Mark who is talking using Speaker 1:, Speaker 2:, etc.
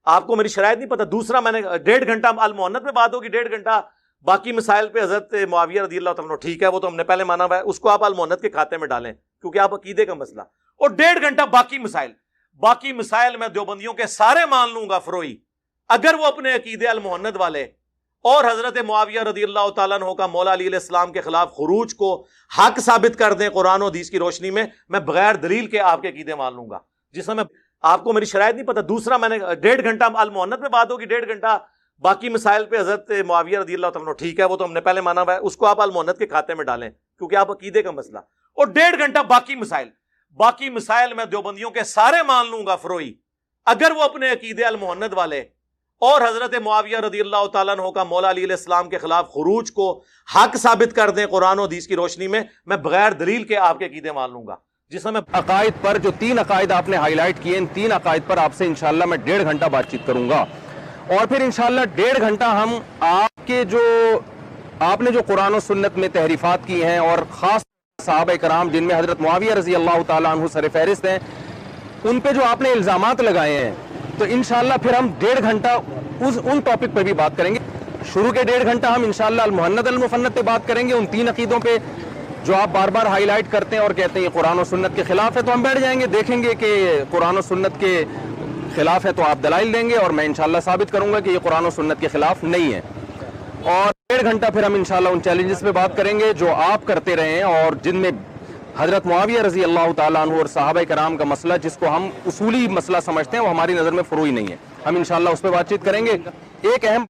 Speaker 1: آپ کو میری شرائط نہیں پتہ. دوسرا میں نے 1.5 گھنٹہ المؤنت پہ بات ہوگی, 1.5 گھنٹہ باقی مسائل پہ حضرت معاویہ رضی اللہ تعالیٰ عنہ. ٹھیک ہے, وہ تو ہم نے پہلے مانا ہوا ہے, اس کو آپ المؤنت کے کھاتے میں ڈالیں کیونکہ آپ عقیدے کا مسئلہ. اور 1.5 گھنٹہ باقی مسائل میں دیوبندیوں کے سارے مان لوں گا فروئی, اگر وہ اپنے عقیدے المؤنت والے اور حضرت معاویہ رضی اللہ تعالیٰ عنہ کا مولا علی علیہ السلام کے خلاف خروج کو حق ثابت کر دیں قرآن و حدیث کی روشنی میں بغیر دلیل کے آپ کے عقیدے مان لوں گا. جس میں آپ کو میری شرائط نہیں پتہ. دوسرا میں نے 1.5 گھنٹہ المؤنت پہ بات ہوگی, 1.5 گھنٹہ باقی مسائل پہ حضرت معاویہ رضی اللہ تعالیٰ عنہ. ٹھیک ہے, وہ تو ہم نے پہلے مانا ہوا ہے, اس کو آپ المؤنت کے کھاتے میں ڈالیں کیونکہ آپ عقیدے کا مسئلہ. اور 1.5 گھنٹہ باقی مسائل میں دیوبندیوں کے سارے مان لوں گا فروئی, اگر وہ اپنے عقیدے المؤنت والے اور حضرت معاویہ رضی اللہ تعالیٰ عنہ کا مولا علی علیہ السلام کے خلاف خروج کو حق ثابت کر دیں قرآن و حدیث کی روشنی میں بغیر دلیل کے آپ کے عقیدے مان لوں گا. جس میں
Speaker 2: عقائد پر جو 3 عقائد آپ نے ہائی لائٹ کیے, ان 3 عقائد پر آپ سے انشاءاللہ میں 1.5 گھنٹہ بات چیت کروں گا. اور پھر انشاءاللہ 1.5 گھنٹہ ہم آپ نے جو قرآن و سنت میں تحریفات کی ہیں, اور خاص صحابہ کرام جن میں حضرت معاویہ رضی اللہ تعالیٰ عنہ سر فہرست ہیں, ان پہ جو آپ نے الزامات لگائے ہیں, تو انشاءاللہ پھر ہم 1.5 گھنٹہ ان ٹاپک پہ بھی بات کریں گے. شروع کے 1.5 گھنٹہ ہم انشاءاللہ المحند المفند پہ بات کریں گے, ان 3 عقیدوں پہ جو آپ بار بار ہائی لائٹ کرتے ہیں اور کہتے ہیں یہ قرآن و سنت کے خلاف ہے. تو ہم بیٹھ جائیں گے, دیکھیں گے کہ قرآن و سنت کے خلاف ہے تو آپ دلائل دیں گے, اور میں انشاءاللہ ثابت کروں گا کہ یہ قرآن و سنت کے خلاف نہیں ہے. اور 1.5 گھنٹہ پھر ہم انشاءاللہ ان چیلنجز پہ بات کریں گے جو آپ کرتے رہے ہیں, اور جن میں حضرت معاویہ رضی اللہ تعالیٰ عنہ اور صحابہ کرام کا مسئلہ, جس کو ہم اصولی مسئلہ سمجھتے ہیں, وہ ہماری نظر میں فروعی نہیں ہے. ہم انشاءاللہ اس پہ بات چیت کریں گے. ایک اہم